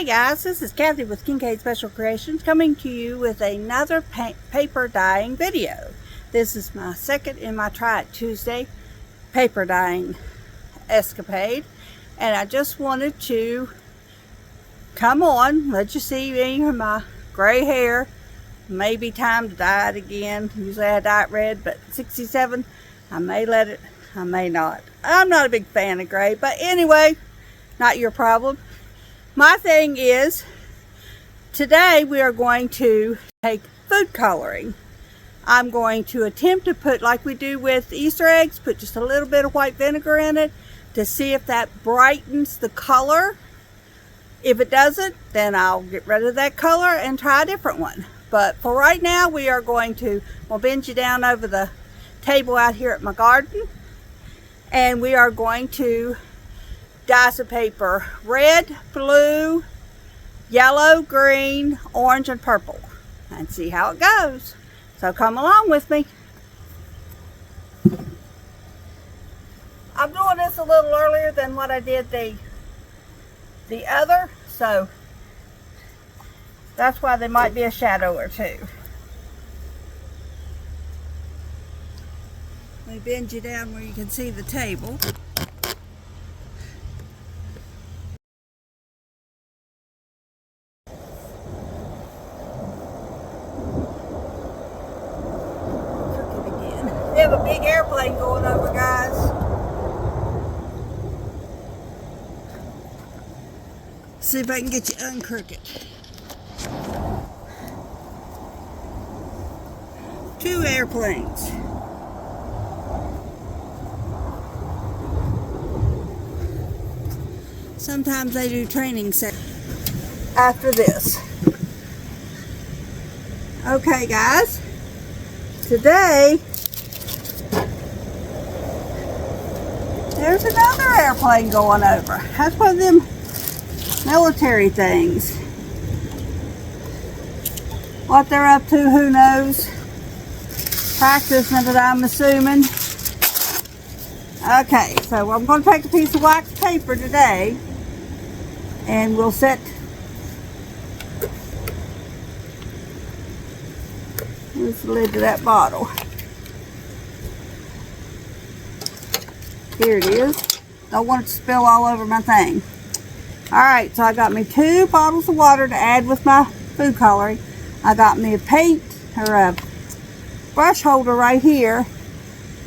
Hi guys, this is Kathy with Kincaid Special Creations coming to you with another paper dyeing video. This is my second in my Try It Tuesday paper dyeing escapade, and I just wanted to come on, let you see any of my gray hair. Maybe time to dye it again. Usually I dye it red, but 67, I may let it, I may not. I'm not a big fan of gray, but anyway, not your problem. My thing is, today we are going to take food coloring. I'm going to attempt to put, like we do with Easter eggs, put just a little bit of white vinegar in it to see if that brightens the color. If it doesn't, then I'll get rid of that color and try a different one. But for right now, we are going to, we'll bend you down over the table out here at my garden, and we are going to dye some paper red, blue, yellow, green, orange, and purple, and see how it goes. So come along with me. I'm doing this a little earlier than what I did the other, so that's why there might be a shadow or two. Let me bend you down where you can see the table. We have a big airplane going over, guys. See if I can get you uncrooked. 2 airplanes. Sometimes they do training sessions after this. Okay, guys. Today, there's another airplane going over. That's one of them military things. What they're up to, who knows? Practicing it, I'm assuming. Okay, so I'm going to take a piece of wax paper today, and we'll set this lid to that bottle. Here it is. Don't want it to spill all over my thing. Alright, so I got me 2 bottles of water to add with my food coloring. I got me a paint, or a brush holder right here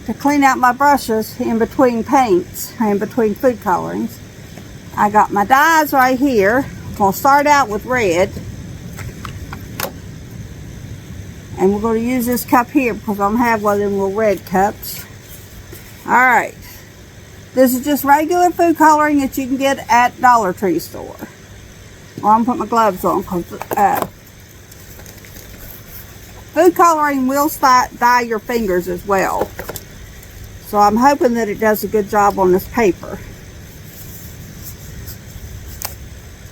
to clean out my brushes in between paints, in between food colorings. I got my dyes right here. I'm going to start out with red. And we're going to use this cup here because I'm going to have one of them little red cups. Alright. This is just regular food coloring that you can get at Dollar Tree store. Well, I'm going to put my gloves on because food coloring will dye your fingers as well. So I'm hoping that it does a good job on this paper.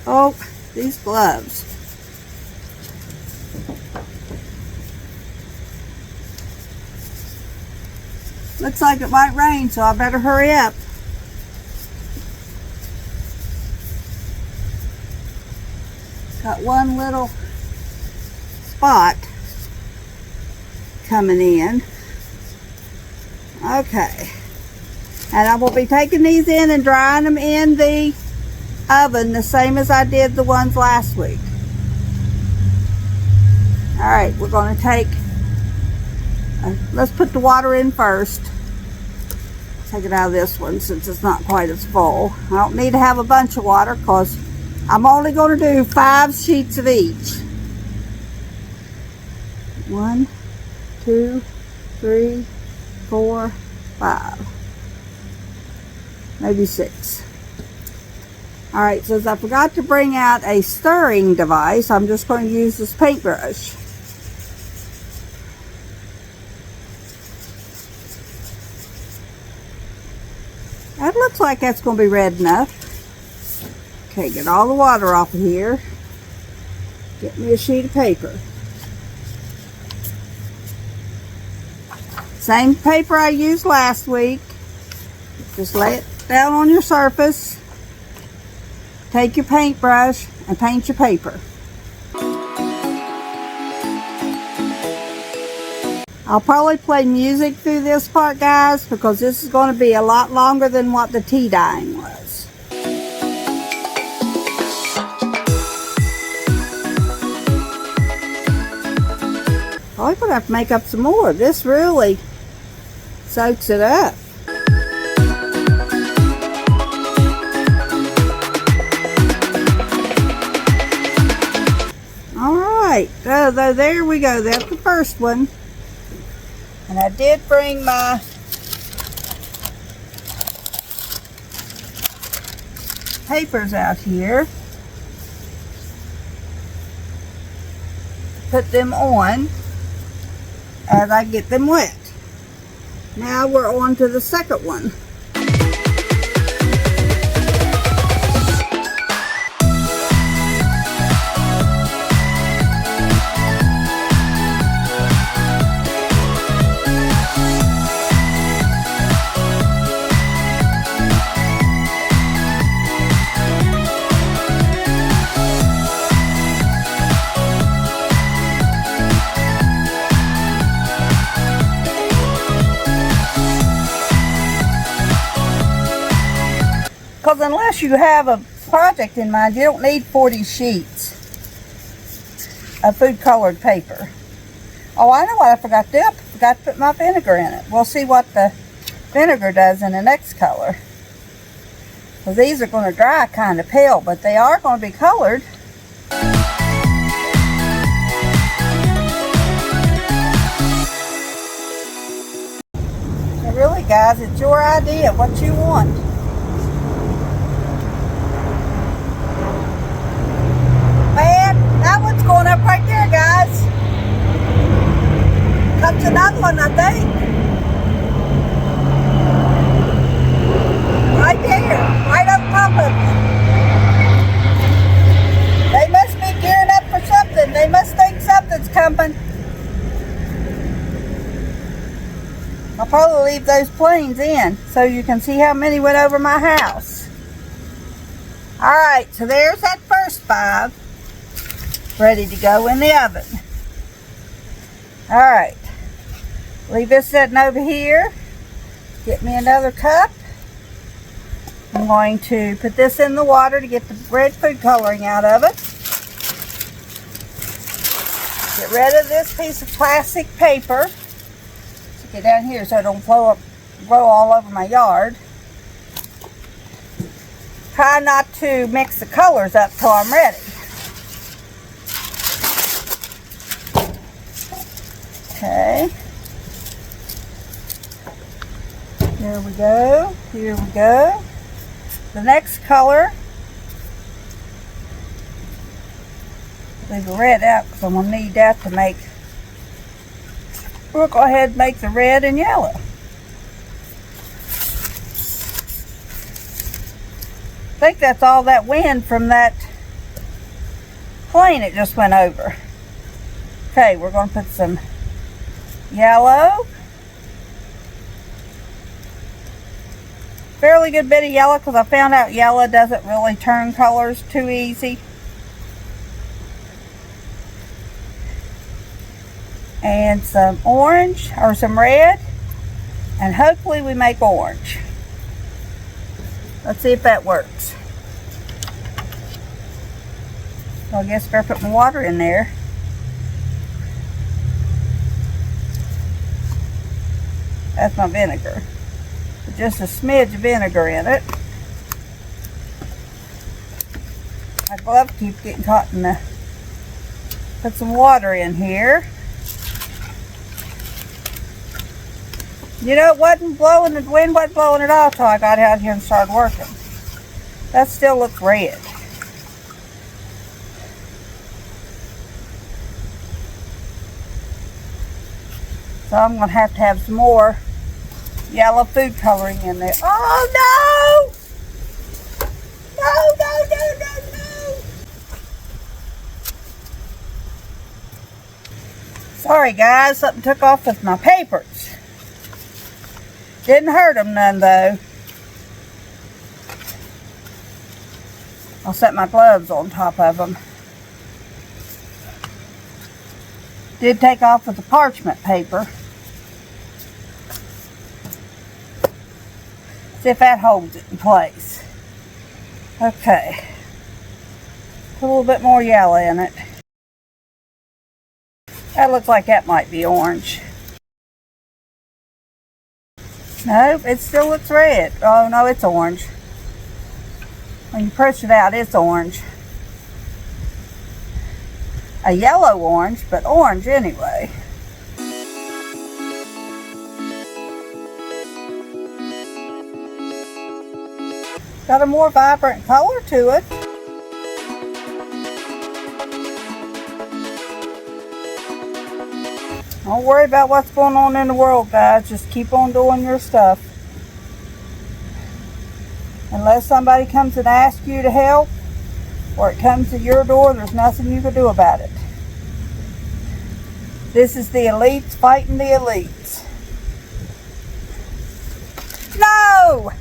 Oh, these gloves. Looks like it might rain, so I better hurry up. Got one little spot coming in. Okay. And I will be taking these in and drying them in the oven the same as I did the ones last week. Alright, we're going to take, let's put the water in first. Take it out of this one since it's not quite as full. I don't need to have a bunch of water because I'm only going to do 5 sheets of each. 1, 2, 3, 4, 5. Maybe 6. Alright, since I forgot to bring out a stirring device, I'm just going to use this paintbrush. That looks like that's going to be red enough. Okay, get all the water off of here. Get me a sheet of paper. Same paper I used last week. Just lay it down on your surface. Take your paintbrush and paint your paper. I'll probably play music through this part, guys, because this is going to be a lot longer than what the tea dyeing was. Probably going to have to make up some more. This really soaks it up. Alright, so there we go. That's the first one. And I did bring my papers out here. Put them on as I get them wet. Now we're on to the second one. Because unless you have a project in mind, you don't need 40 sheets of food colored paper. Oh, I know what I forgot to do. I forgot to put my vinegar in it. We'll see what the vinegar does in the next color. Because these are going to dry kind of pale, but they are going to be colored. So really, guys, it's your idea what you want. That one's going up right there, guys. Comes another one, I think. Right there, right up top of it. They must be gearing up for something. They must think something's coming. I'll probably leave those planes in so you can see how many went over my house. Alright, so there's that first 5. Ready to go in the oven. Alright, leave this sitting over here. Get me another cup. I'm going to put this in the water to get the red food coloring out of it. Get rid of this piece of plastic paper. Let's get down here so it don't blow all over my yard. Try not to mix the colors up till I'm ready. Okay, here we go, here we go. The next color, leave the red out because I'm going to need that to make, we'll go ahead and make the red and yellow. I think that's all that wind from that plane it just went over. Okay, we're going to put some yellow. Fairly good bit of yellow because I found out yellow doesn't really turn colors too easy. And some orange or some red. And hopefully we make orange. Let's see if that works. So I guess I better put my water in there. That's my vinegar. Put just a smidge of vinegar in it. My glove keeps getting caught in the... Put some water in here. You know, it wasn't blowing, the wind wasn't blowing at all until I got out here and started working. That still looks red. So I'm going to have some more yellow food coloring in there. Oh no! No, no, no, no, no! Sorry guys, something took off with my papers. Didn't hurt them none though. I'll set my gloves on top of them. Did take off with the parchment paper. See if that holds it in place. Okay. Put a little bit more yellow in it. That looks like that might be orange. Nope, it still looks red. Oh no, it's orange. When you press it out, it's orange. A yellow orange, but orange anyway. Got a more vibrant color to it. Don't worry about what's going on in the world, guys. Just keep on doing your stuff. Unless somebody comes and asks you to help, or it comes to your door, there's nothing you can do about it. This is the elites fighting the elites. No!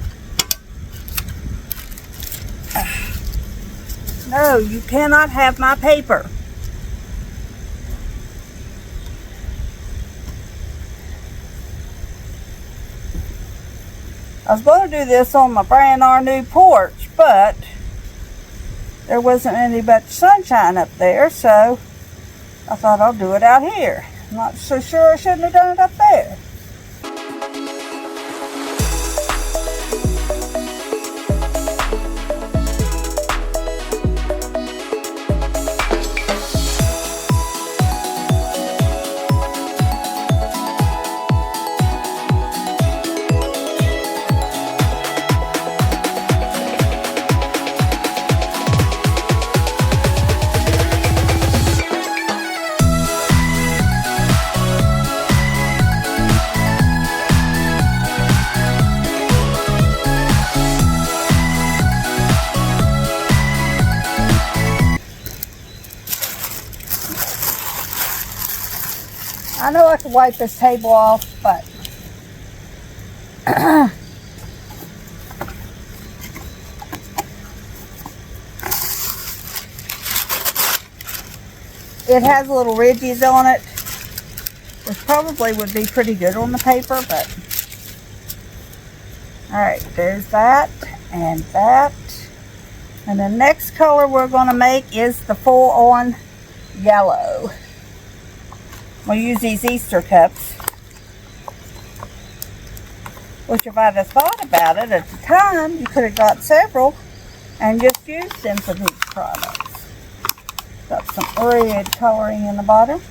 No, you cannot have my paper. I was going to do this on my brand new porch, but there wasn't any much sunshine up there, so I thought I'll do it out here. I'm not so sure I shouldn't have done it up there. I know I can wipe this table off, but it has little ridges on it, which probably would be pretty good on the paper, but alright, there's that and that. And the next color we're going to make is the full-on yellow. We'll use these Easter cups, which if I'd have thought about it at the time, you could have got several and just used them for these products. Got some red coloring in the bottom.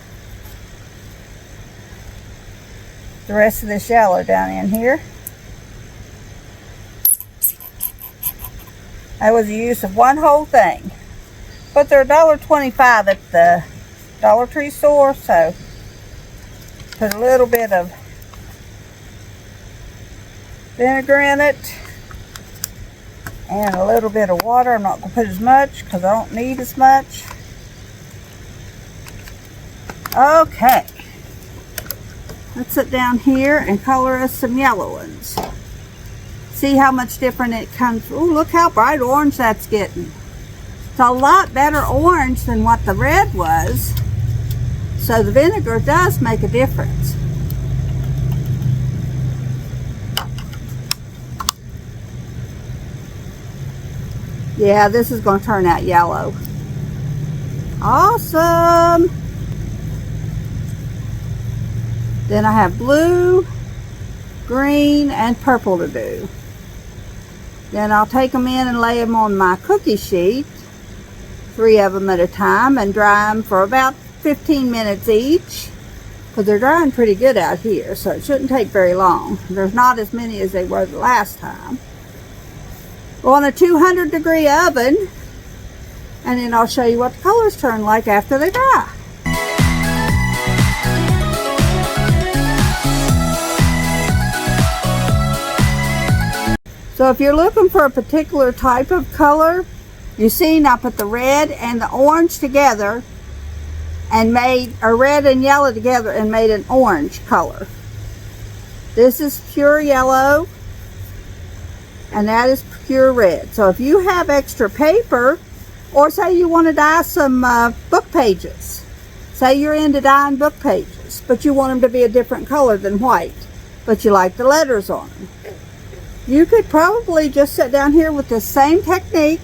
The rest of this yellow down in here. That was the use of one whole thing. But they're $1.25 at the Dollar Tree store, so put a little bit of vinegar in it and a little bit of water. I'm not going to put as much because I don't need as much. Okay, let's sit down here and color us some yellow ones. See how much different it comes. Oh, look how bright orange that's getting. It's a lot better orange than what the red was. So the vinegar does make a difference. Yeah, this is going to turn out yellow. Awesome! Then I have blue, green, and purple to do. Then I'll take them in and lay them on my cookie sheet, 3 of them at a time, and dry them for about 15 minutes each, because they're drying pretty good out here, so it shouldn't take very long. There's not as many as they were the last time. Go on a 200-degree oven, and then I'll show you what the colors turn like after they dry. So if you're looking for a particular type of color, you see I put the red and the orange together and made a red and yellow together and made an orange color. This is pure yellow. and that is pure red. So if you have extra paper, or say you want to dye some book pages, say you're into dyeing book pages, but you want them to be a different color than white, but you like the letters on them, you could probably just sit down here with the same technique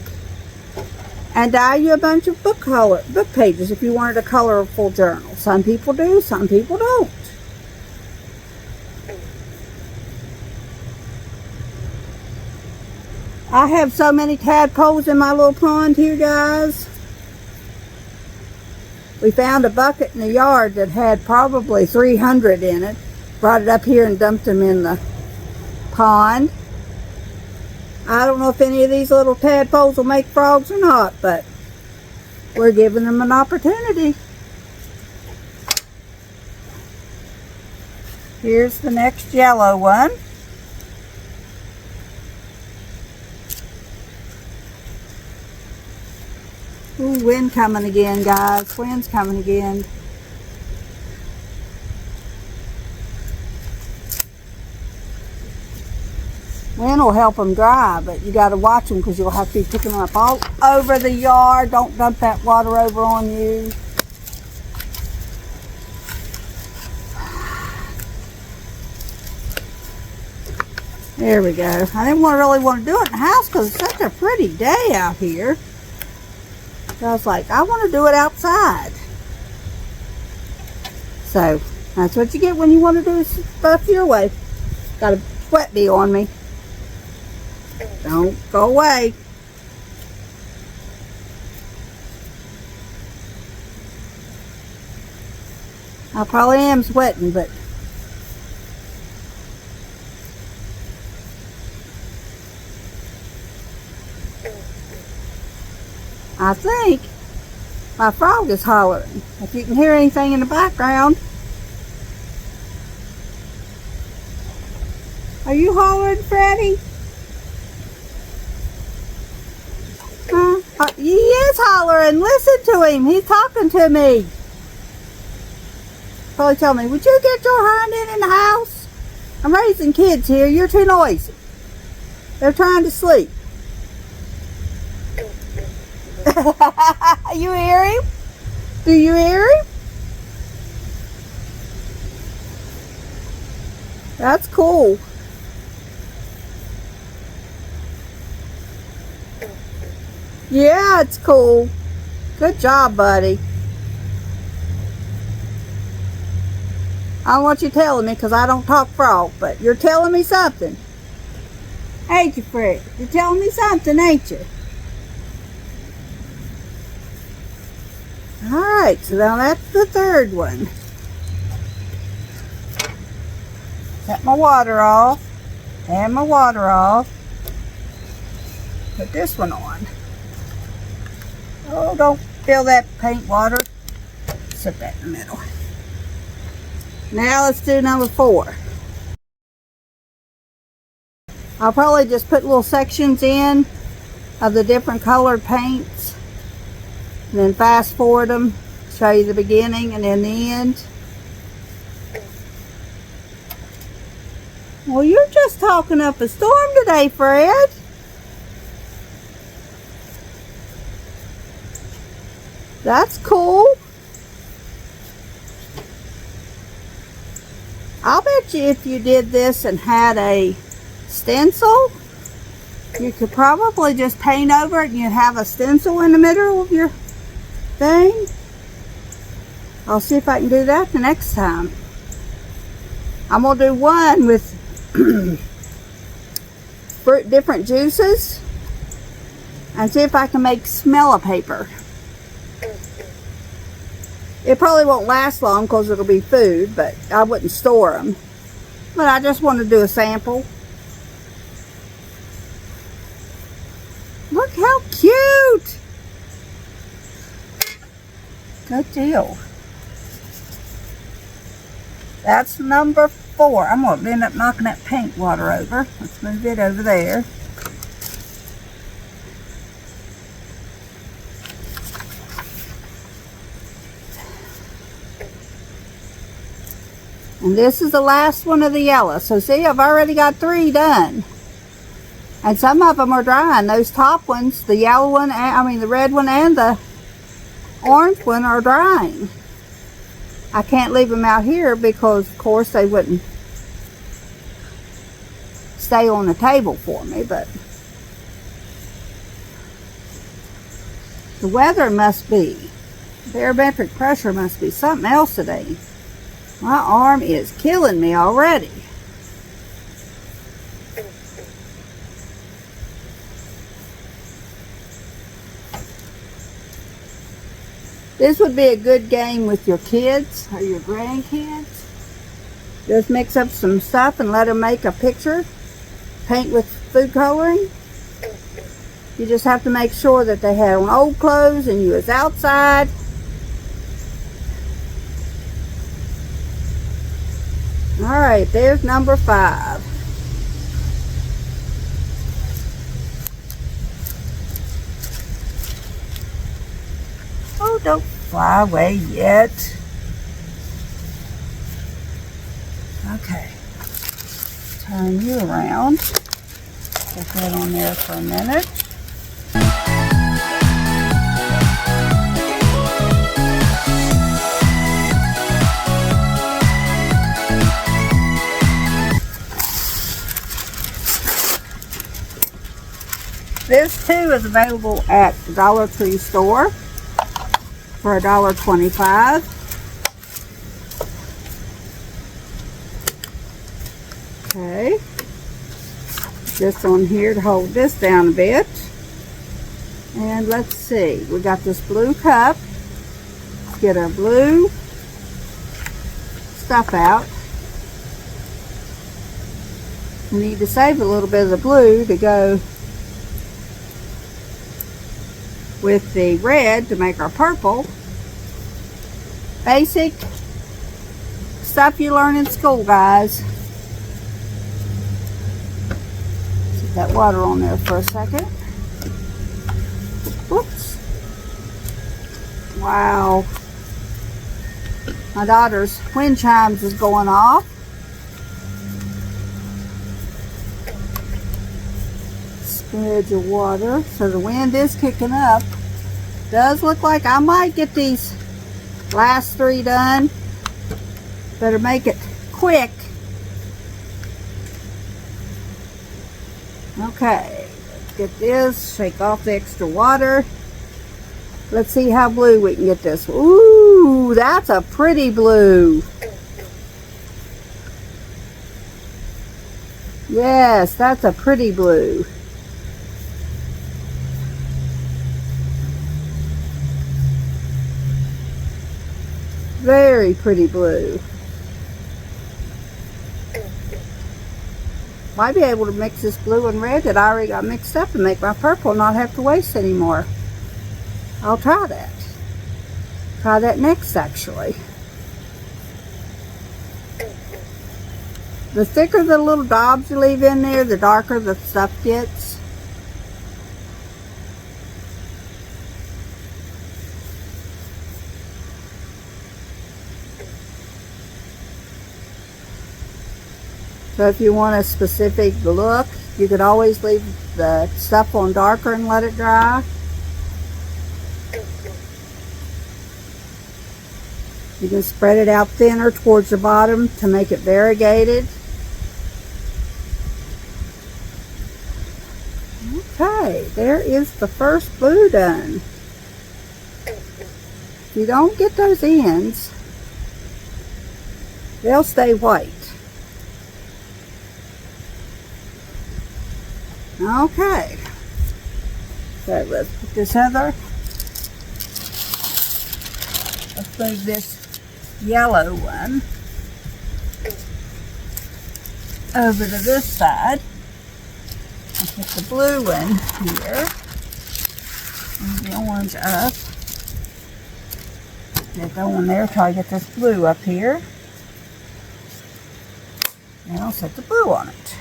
and dye you a bunch of book pages if you wanted a colorful journal. Some people do, some people don't. I have so many tadpoles in my little pond here, guys. We found a bucket in the yard that had probably 300 in it. Brought it up here and dumped them in the pond. I don't know if any of these little tadpoles will make frogs or not, but we're giving them an opportunity. Here's the next yellow one. Ooh, wind coming again, guys. Wind's coming again. Wind will help them dry, but you got to watch them because you'll have to be picking them up all over the yard. Don't dump that water over on you. There we go. I didn't really want to do it in the house because it's such a pretty day out here. So I was like, I want to do it outside. So that's what you get when you want to do stuff your way. Got a wet bee on me. Don't go away. I probably am sweating, but I think my frog is hollering. If you can hear anything in the background. Are you hollering, Freddie? He is hollering. Listen to him. He's talking to me. Probably tell me, would you get your hind end in the house? I'm raising kids here. You're too noisy. They're trying to sleep. You hear him? Do you hear him? That's cool. Yeah, it's cool. Good job, buddy. I don't want you telling me because I don't talk frog, but you're telling me something. Ain't you, Fred? You're telling me something, ain't you? Alright, so now that's the third one. Set my water off. And my water off. Put this one on. Oh, don't fill that paint water. Set that in the middle. Now let's do number 4. I'll probably just put little sections in of the different colored paints. And then fast forward them. Show you the beginning and then the end. Well, you're just talking up a storm today, Fred. That's cool. I'll bet you if you did this and had a stencil, you could probably just paint over it and you'd have a stencil in the middle of your thing. I'll see if I can do that the next time. I'm going to do one with different juices and see if I can make smell paper. It probably won't last long because it'll be food, but I wouldn't store them. But I just want to do a sample. Look how cute! Good deal. That's number 4. I'm going to end up knocking that paint water over. Let's move it over there. And this is the last one of the yellow. So see, I've already got 3 done. And some of them are drying. Those top ones, the yellow one, the red one and the orange one are drying. I can't leave them out here because, of course, they wouldn't stay on the table for me, but the weather must be, barometric pressure must be something else today. My arm is killing me already. This would be a good game with your kids or your grandkids. Just mix up some stuff and let them make a picture. Paint with food coloring. You just have to make sure that they had on old clothes and you was outside. Alright, there's number 5. Oh, don't fly away yet. Okay. Turn you around. Put that on there for a minute. This too is available at the Dollar Tree store for $1.25. Okay, just on here to hold this down a bit. And let's see, we got this blue cup. Let's get our blue stuff out. We need to save a little bit of the blue to go with the red to make our purple. Basic stuff you learn in school, guys. Set that water on there for a second. Whoops. Wow. My daughter's wind chimes is going off. Spread your water. So the wind is kicking up. Does look like I might get these last 3 done. Better make it quick. Okay, let's get this. Shake off the extra water. Let's see how blue we can get this. Ooh, that's a pretty blue. Yes, that's a pretty blue. Very pretty blue. Might be able to mix this blue and red that I already got mixed up and make my purple and not have to waste anymore. I'll try that. Try that next, actually. The thicker the little daubs you leave in there, the darker the stuff gets. So if you want a specific look, you could always leave the stuff on darker and let it dry. You can spread it out thinner towards the bottom to make it variegated. Okay, there is the first blue done. If you don't get those ends, they'll stay white. Okay, so let's put this other, let's move this yellow one over to this side and put the blue one here and the orange up. Get that one there, try to get this blue up here. And I'll set the blue on it.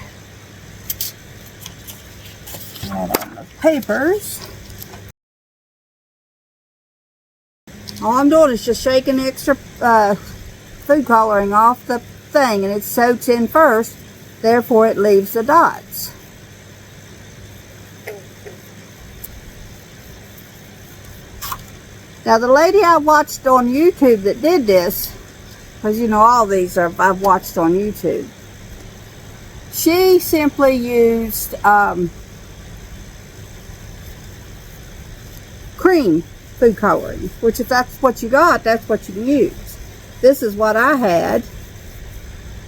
That on the papers. All I'm doing is just shaking the extra food coloring off the thing, and it soaks in first, therefore it leaves the dots. Now the lady I watched on YouTube that did this, because you know all these I've watched on YouTube, she simply used cream food coloring, which if that's what you got, that's what you can use. This is what I had,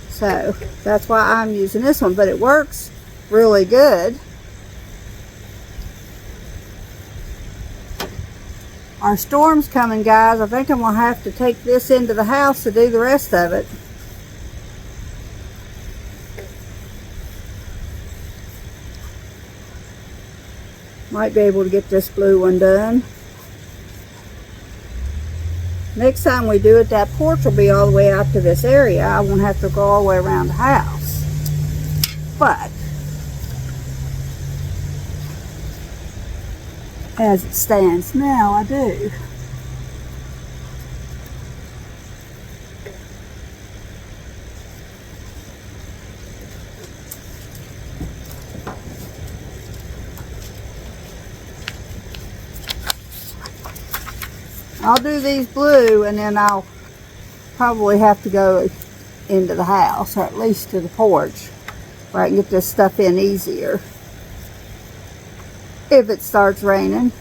so that's why I'm using this one, but it works really good. Our storm's coming, guys. I think I'm going to have to take this into the house to do the rest of it. Might be able to get this blue one done. Next time we do it, that porch will be all the way out to this area. I won't have to go all the way around the house. But as it stands now, I do. I'll do these blue, and then I'll probably have to go into the house, or at least to the porch, where I can get this stuff in easier if it starts raining.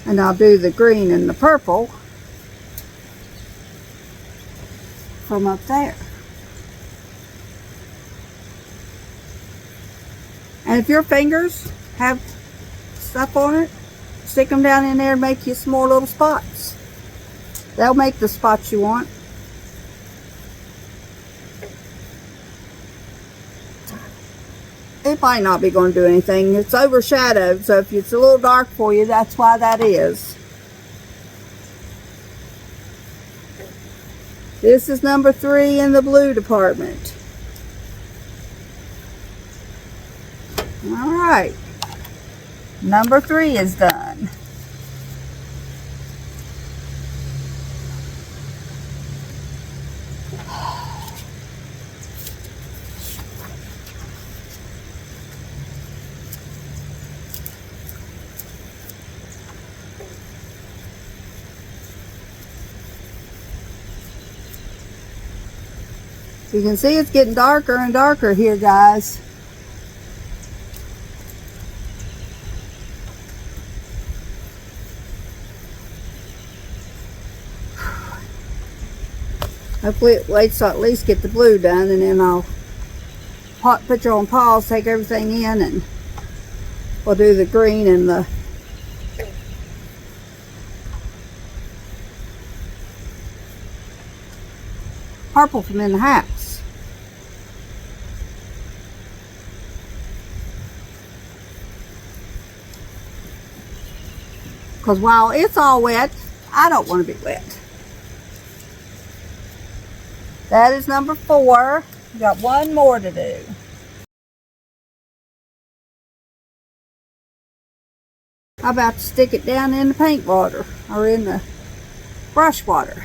And I'll do the green and the purple from up there. And if your fingers have stuff on it, stick them down in there and make you some more little spots. They'll make the spots you want. It might not be going to do anything. It's overshadowed, so if it's a little dark for you, that's why that is. This is number 3 in the blue department. Alright. Number 3 is done. You can see it's getting darker and darker here, guys. Hopefully it waits till at least get the blue done, and then I'll put you on pause, take everything in, and we'll do the green and the purple from in the house. Because while it's all wet, I don't want to be wet. That is number 4. We got one more to do. I'm about to stick it down in the paint water, or in the brush water.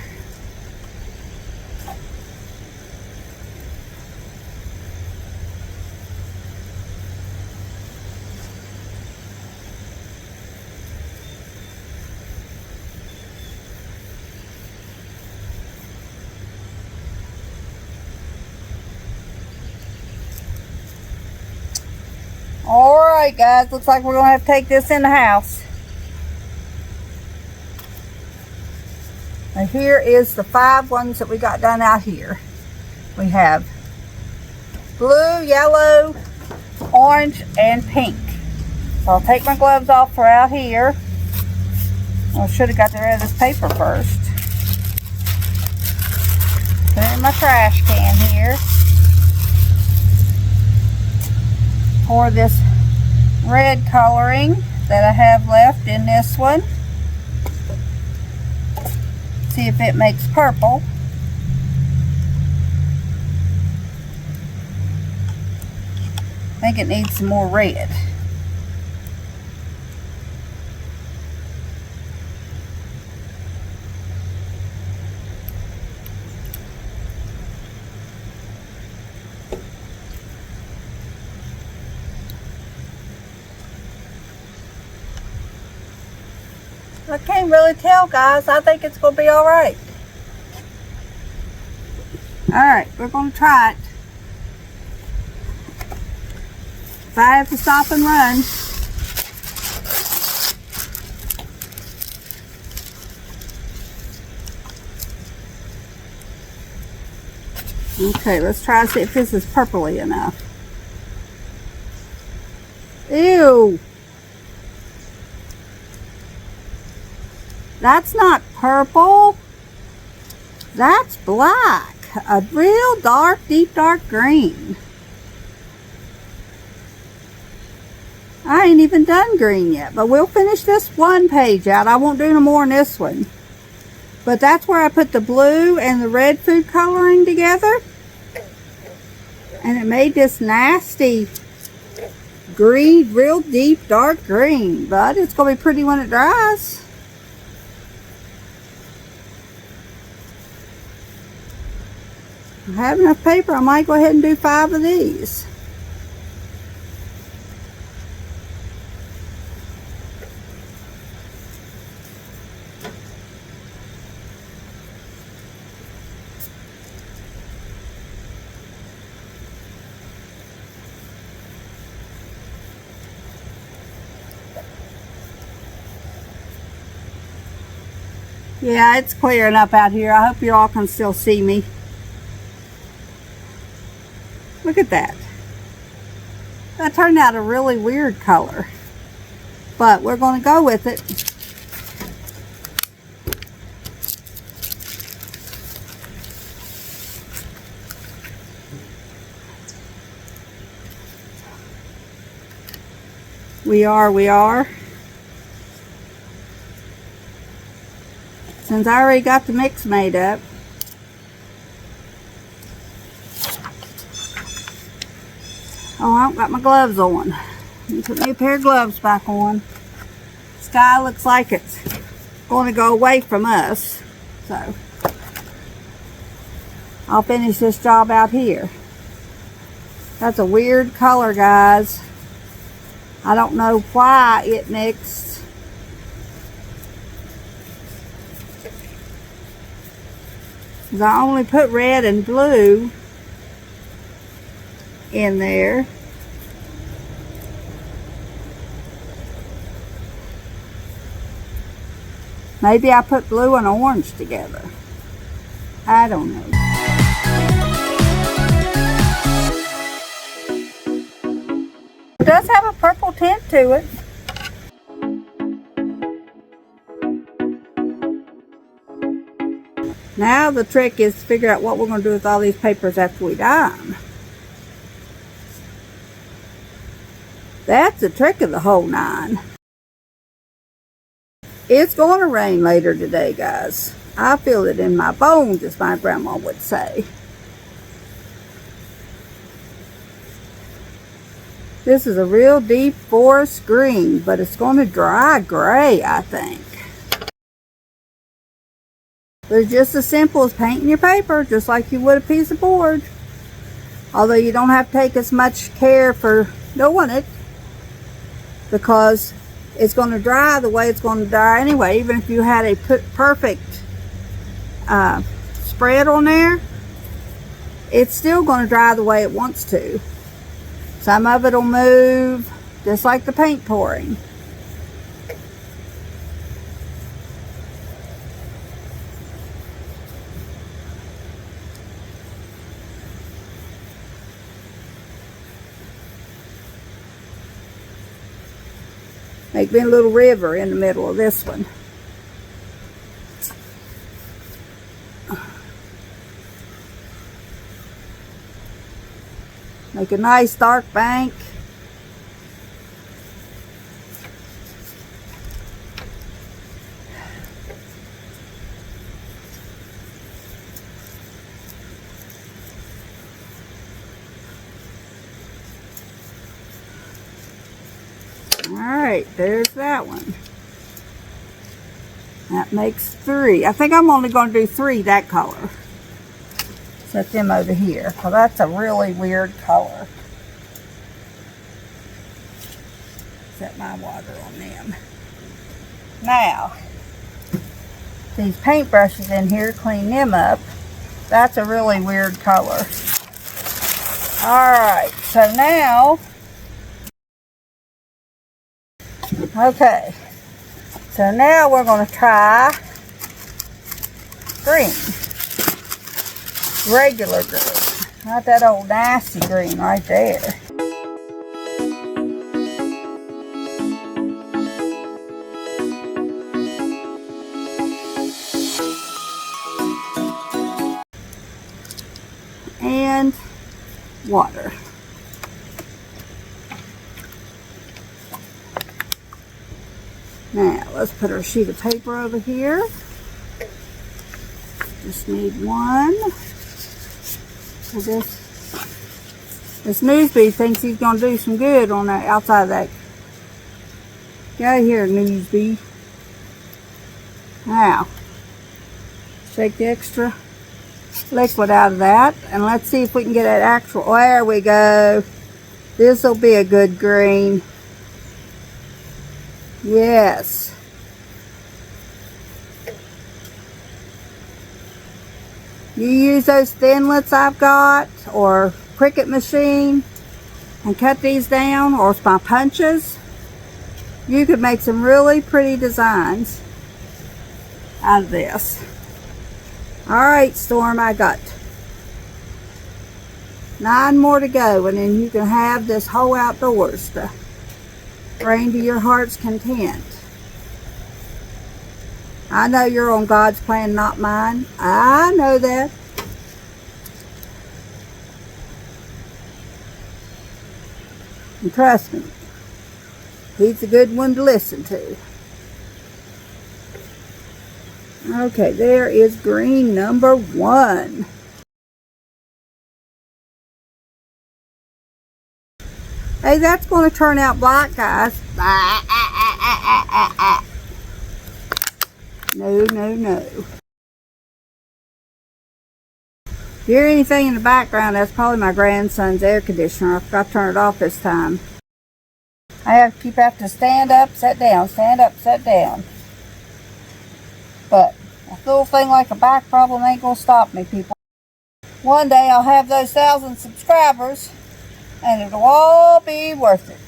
Alright guys, looks like we're going to have to take this in the house. Now here is the 5 ones that we got done out here. We have blue, yellow, orange, and pink. So I'll take my gloves off for out here. I should have got rid of this paper first. Put it in my trash can here. Pour this red coloring that I have left in this one. See if it makes purple. I think it needs some more red. I can't really tell, guys. I think it's going to be all right. All right, we're going to try it. If I have to stop and run. Okay, let's try to see if this is purpley enough. Ew! That's not purple. That's black. A real dark, deep dark green. I ain't even done green yet, but we'll finish this one page out. I won't do no more in this one. But that's where I put the blue and the red food coloring together. And it made this nasty green, real deep, dark green. But it's going to be pretty when it dries. I have enough paper. I might go ahead and do 5 of these. Yeah, it's clearing up out here. I hope you all can still see me. Look at that. That turned out a really weird color. But we're going to go with it. We are. Since I already got the mix made up. Oh, I don't got my gloves on. Let me put my pair of gloves back on. Sky looks like it's going to go away from us. So, I'll finish this job out here. That's a weird color, guys. I don't know why it mixed. I only put red and blue in there. Maybe I put blue and orange together. I don't know. It does have a purple tint to it. Now the trick is to figure out what we're going to do with all these papers after we dye them. That's the trick of the whole 9. It's going to rain later today, guys. I feel it in my bones, as my grandma would say. This is a real deep forest green, but it's going to dry gray, I think. But it's just as simple as painting your paper, just like you would a piece of board. Although you don't have to take as much care for doing it, because it's going to dry the way it's going to dry anyway. Even if you had a perfect spread on there, it's still going to dry the way it wants to. Some of it will move, just like the paint pouring. Make me a little river in the middle of this one. Make a nice dark bank. Alright, there's that one. That makes 3. I think I'm only going to do 3 that color. Set them over here, because that's a really weird color. Set my water on them. Now, these paintbrushes in here, clean them up. That's a really weird color. Alright, so now, okay, so now we're going to try green. Regular green. Not that old nasty green right there. And water. Now let's put our sheet of paper over here. Just need one. So this newsbee thinks he's going to do some good on that outside of that. Get out of here, newsbee. Now, shake the extra liquid out of that, and let's see if we can get that actual. There we go. This will be a good green. Yes. You use those thinlets I've got, or Cricut machine, and cut these down, or my punches. You could make some really pretty designs out of this. Alright, Storm, I got 9 more to go, and then you can have this whole outdoors to bring to your heart's content. I know you're on God's plan, not mine. I know that. And trust me, he's a good one to listen to. Okay, there is green number 1. Hey, that's going to turn out black, guys. No, no, no. If you hear anything in the background, that's probably my grandson's air conditioner. I forgot to turn it off this time. I have to stand up, sit down, stand up, sit down. But a little thing like a back problem ain't gonna stop me, people. One day I'll have those 1,000 subscribers, and it'll all be worth it.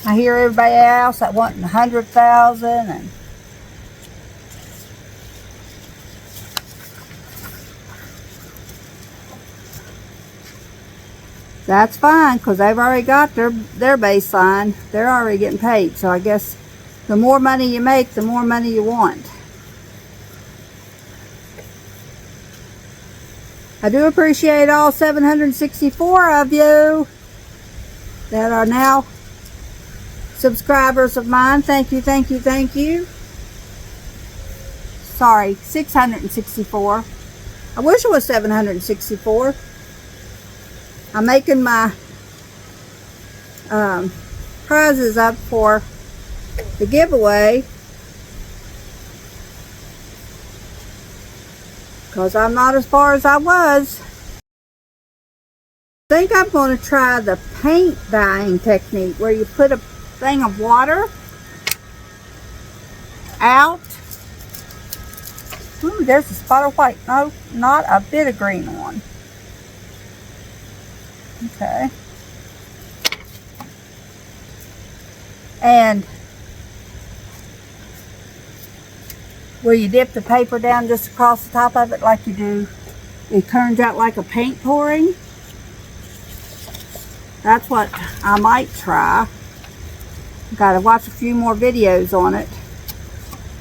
I hear everybody else that wanting 100,000 and that's fine, because they've already got their baseline. They're already getting paid, so I guess the more money you make, the more money you want. I do appreciate all 764 of you that are now subscribers of mine. Thank you, thank you, thank you. Sorry, 664. I wish it was 764. I'm making my prizes up for the giveaway, because I'm not as far as I was. I think I'm going to try the paint dyeing technique, where you put a thing of water out. Ooh, there's a spot of white. No, not a bit of green on. Okay. And where you dip the paper down just across the top of it like you do, it turns out like a paint pouring. That's what I might try. Got to watch a few more videos on it.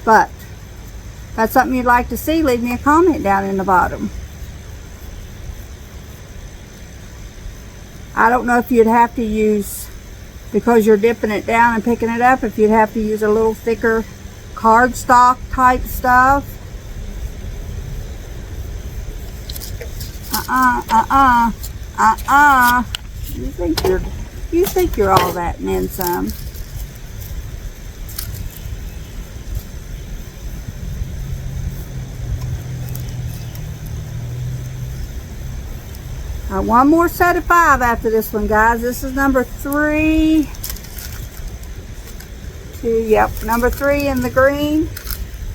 But if that's something you'd like to see, leave me a comment down in the bottom. I don't know if you'd have to use, because you're dipping it down and picking it up, if you'd have to use a little thicker cardstock type stuff. You think you're all that and then some. One more set of 5 after this one, guys. This is number 3. Yep, number 3 in the green.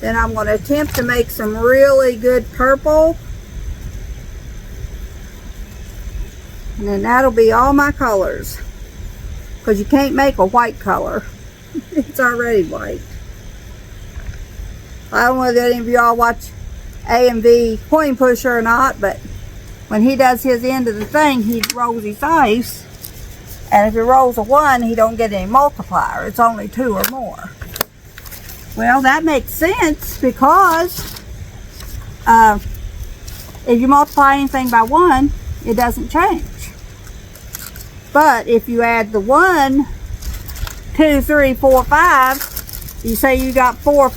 Then I'm going to attempt to make some really good purple. And then that'll be all my colors. Because you can't make a white color. It's already white. I don't know if any of y'all watch A&V Coin Pusher or not, but when he does his end of the thing, he rolls his dice. And if he rolls a 1, he don't get any multiplier. It's only 2 or more. Well, that makes sense because if you multiply anything by 1, it doesn't change. But if you add the 1, 2, 3, 4, 5, you say you got 4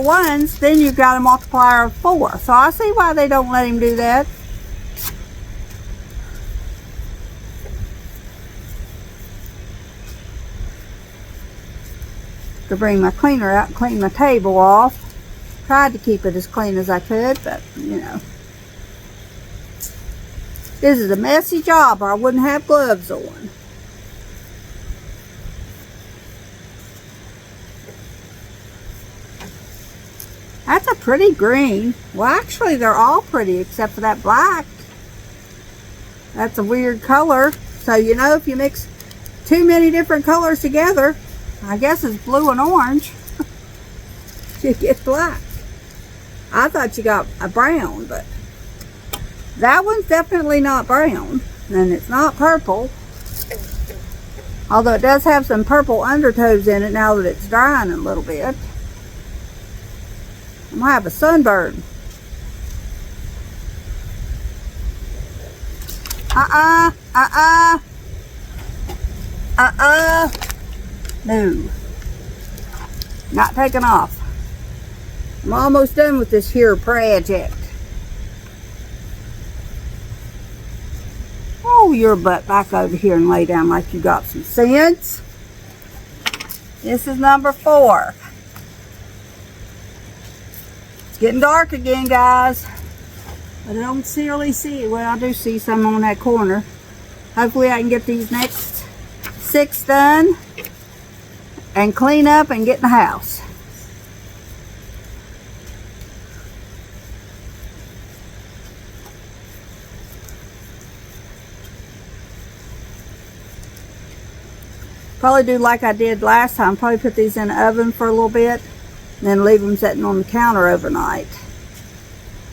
ones, then you've got a multiplier of 4. So I see why they don't let him do that. To bring my cleaner out and clean my table off. Tried to keep it as clean as I could, but you know. This is a messy job or I wouldn't have gloves on. That's a pretty green. Well, actually they're all pretty except for that black. That's a weird color. So you know, if you mix too many different colors together, I guess it's blue and orange, you get black. I thought you got a brown, but that one's definitely not brown, and it's not purple. Although it does have some purple undertones in it now that it's drying a little bit. I'm gonna have a sunburn. No. Not taking off. I'm almost done with this here project. Roll your butt back over here and lay down like you got some sense. This is number 4. It's getting dark again, guys. But I don't really see it. Well, I do see some on that corner. Hopefully I can get these next 6 done and clean up and get in the house. Probably do like I did last time. Probably put these in the oven for a little bit and then leave them sitting on the counter overnight.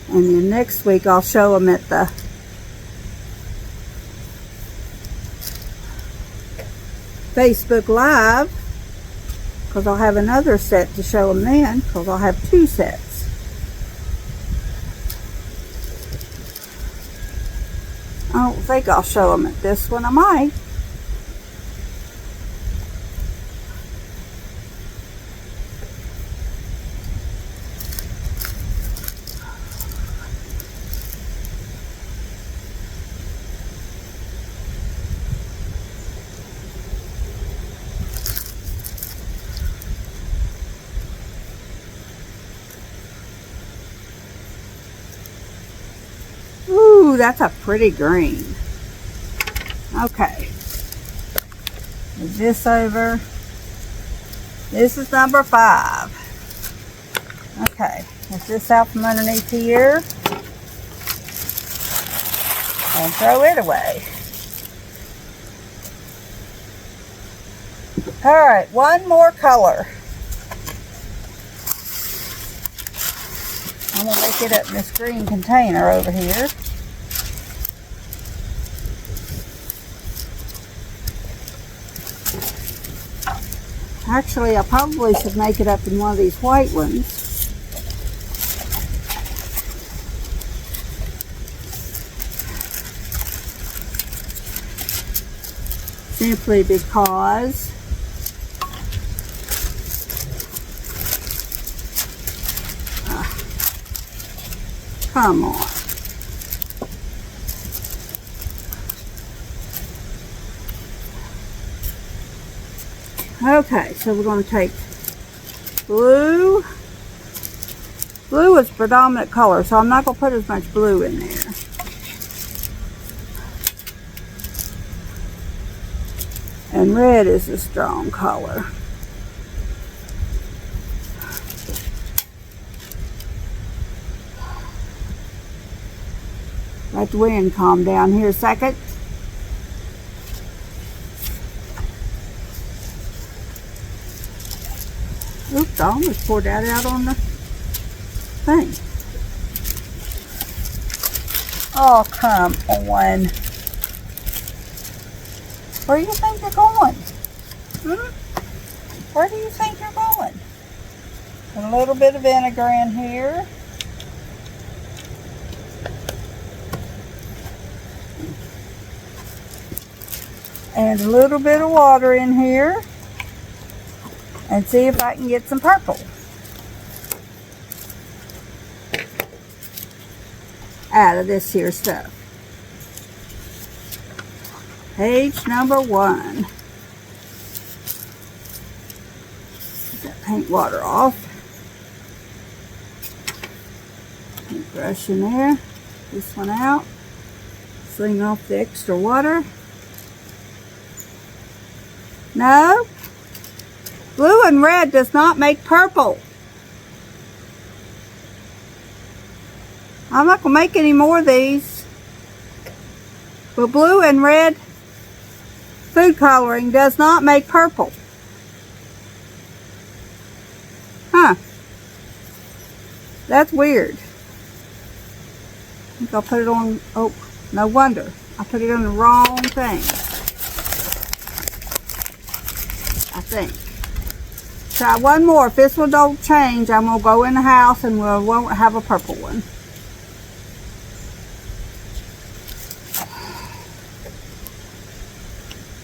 And then next week I'll show them at the Facebook Live, because I'll have another set to show them then, because I'll have 2 sets. I don't think I'll show them at this one. I might. Ooh, that's a pretty green. Okay. Move this over. This is number 5. Okay. Get this out from underneath here. And throw it away. Alright, one more color. I'm going to make it up in this green container over here. Actually, I probably should make it up in one of these white ones. Simply because come on. Okay, so we're going to take blue. Blue is predominant color, so I'm not going to put as much blue in there. And red is a strong color. Let the wind calm down here a second. Oops, I almost poured that out on the thing. Oh, come on. Where do you think you're going? Where do you think you're going? A little bit of vinegar in here. And a little bit of water in here. And see if I can get some purple out of this here stuff. Page number 1. Get that paint water off. Paint brush in there. This one out. Sling off the extra water. No. Blue and red does not make purple. I'm not going to make any more of these. But blue and red food coloring does not make purple. Huh. That's weird. I think I'll put it on, oh, no wonder. I put it on the wrong thing. I think. Try one more. If this one don't change, I'm going to go in the house and we won't have a purple one.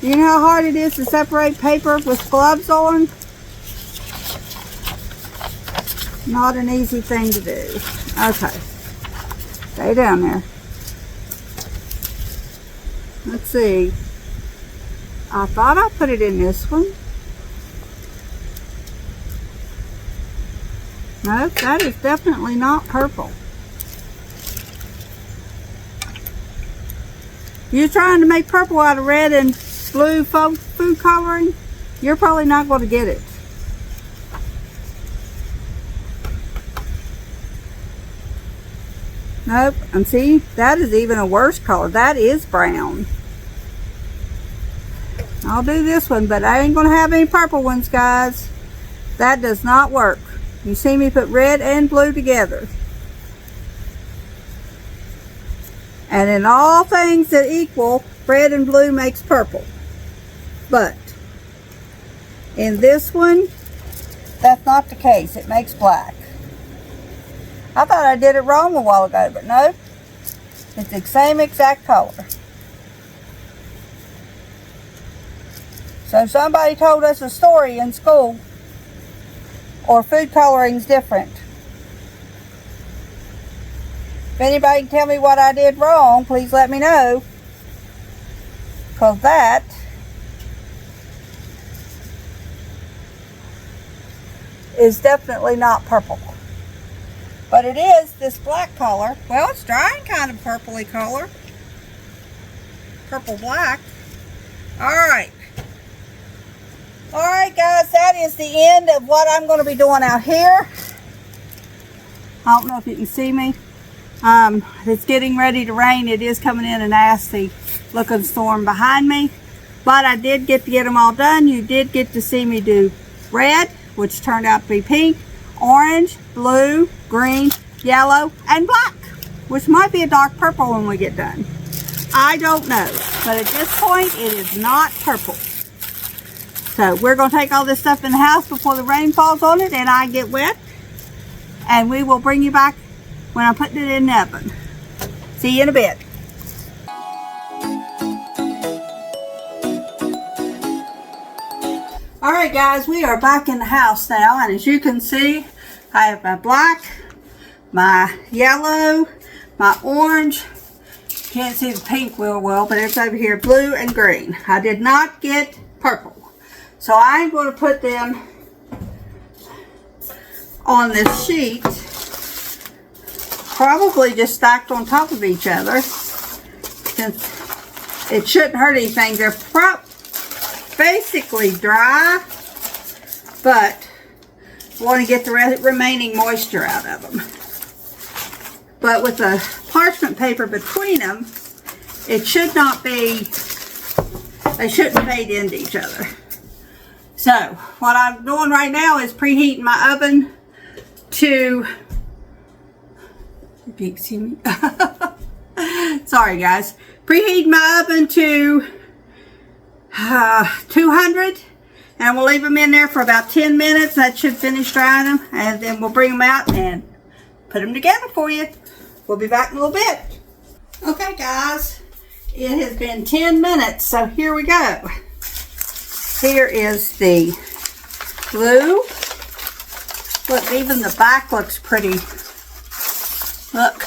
You know how hard it is to separate paper with gloves on? Not an easy thing to do. Okay. Stay down there. Let's see. I thought I put it in this one. No, that is definitely not purple. You're trying to make purple out of red and blue food coloring, you're probably not going to get it. Nope, and see, that is even a worse color. That is brown. I'll do this one, but I ain't going to have any purple ones, guys. That does not work. You see me put red and blue together. And in all things that equal, red and blue makes purple. But in this one, that's not the case. It makes black. I thought I did it wrong a while ago, but no. It's the same exact color. So somebody told us a story in school, or food coloring's different. If anybody can tell me what I did wrong, please let me know. Because that is definitely not purple. But it is this black color. Well, it's drying kind of purpley color. Purple black. Alright. Alright guys, that is the end of what I'm going to be doing out here. I don't know if you can see me. It's getting ready to rain. It is coming in a nasty looking storm behind me. But I did get to get them all done. You did get to see me do red, which turned out to be pink, orange, blue, green, yellow, and black, which might be a dark purple when we get done. I don't know. But at this point, it is not purple. So we're going to take all this stuff in the house before the rain falls on it and I get wet. And we will bring you back when I'm putting it in the oven. See you in a bit. Alright guys, we are back in the house now. And as you can see, I have my black, my yellow, my orange. Can't see the pink real well, but it's over here, blue and green. I did not get purple. So I'm going to put them on this sheet, probably just stacked on top of each other, since it shouldn't hurt anything. They're basically dry, but I want to get the remaining moisture out of them. but with the parchment paper between them, it should not be, they shouldn't fade into each other. So what I'm doing right now is preheating my oven to, if you can see me, sorry guys, preheating my oven to 200, and we'll leave them in there for about 10 minutes. That should finish drying them, and then we'll bring them out and put them together for you. We'll be back in a little bit. Okay guys, it has been 10 minutes, so here we go. Here is the blue. Look, even the back looks pretty. Look.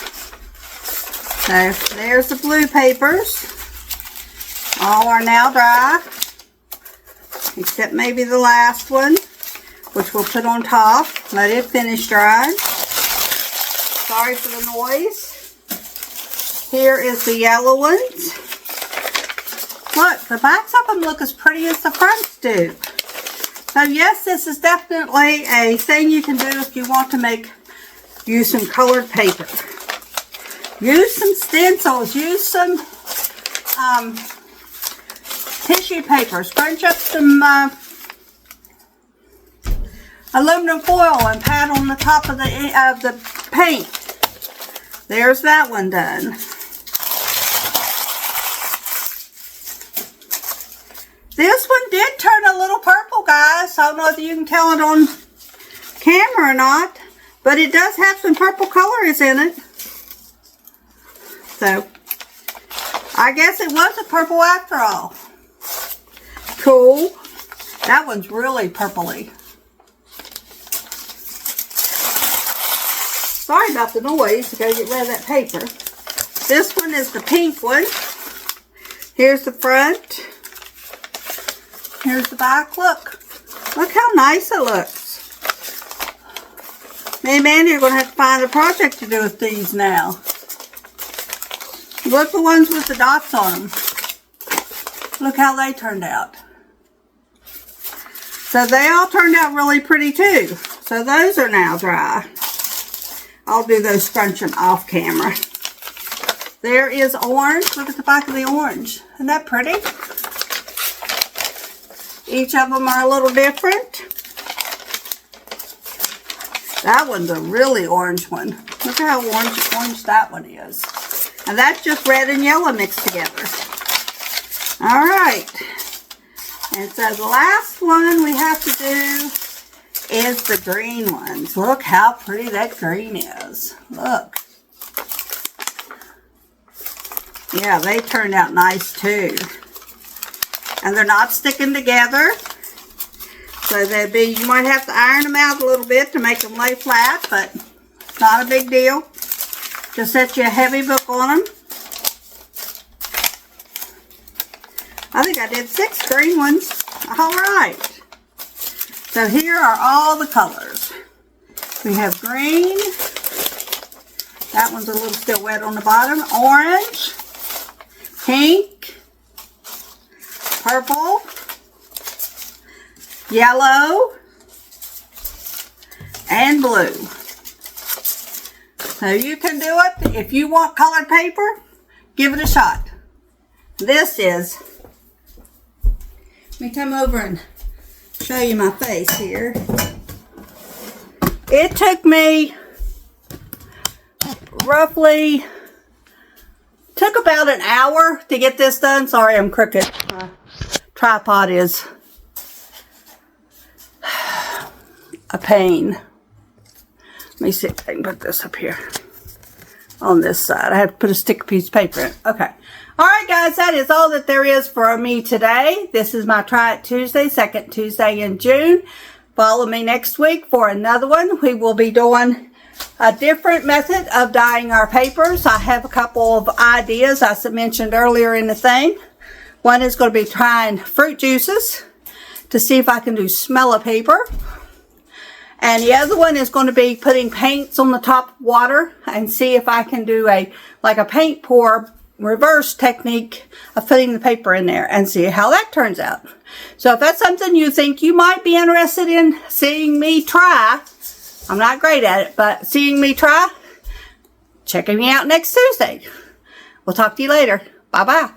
So there's the blue papers. All are now dry, except maybe the last one, which we'll put on top. Let it finish drying. Sorry for the noise. Here is the yellow ones. Look, the backs of them look as pretty as the fronts do. So yes, this is definitely a thing you can do if you want to use some colored paper. Use some stencils, use some tissue paper, scrunch up some aluminum foil and pat on the top of the paint. There's that one done. This one did turn a little purple, guys. I don't know if you can tell it on camera or not, but it does have some purple colors in it. So, I guess it was a purple after all. Cool. That one's really purpley. Sorry about the noise. I gotta get rid of that paper. This one is the pink one. Here's the front. Here's the back. Look. Look how nice it looks. Me and Mandy are going to have to find a project to do with these now. Look, the ones with the dots on them. Look how they turned out. So they all turned out really pretty too. So those are now dry. I'll do those scrunching off camera. There is orange. Look at the back of the orange. Isn't that pretty? Each of them are a little different. That one's a really orange one. Look how orange that one is. And that's just red and yellow mixed together. All right. And so the last one we have to do is the green ones. Look how pretty that green is. Look. Yeah, they turned out nice too. And they're not sticking together. So you might have to iron them out a little bit to make them lay flat, but it's not a big deal. Just set you a heavy book on them. I think I did 6 green ones. All right. So here are all the colors. We have green. That one's a little still wet on the bottom. Orange. Pink. Purple. Yellow. And blue. So you can do it. If you want colored paper, give it a shot. This is, let me come over and show you my face here. It took me roughly, took about an hour to get this done. Sorry, I'm crooked. My tripod is a pain. Let me see if I can put this up here on this side. I have to put a stick piece of paper in. Okay. All right, guys, that is all that there is for me today. This is my Try It Tuesday, second Tuesday in June. Follow me next week for another one. We will be doing a different method of dyeing our papers. I have a couple of ideas I mentioned earlier in the thing. One is going to be trying fruit juices to see if I can do smell of paper. And the other one is going to be putting paints on the top of water and see if I can do like a paint pour reverse technique of putting the paper in there and see how that turns out. So if that's something you think you might be interested in seeing me try, I'm not great at it, but seeing me try, checking me out next Tuesday. We'll talk to you later. Bye-bye.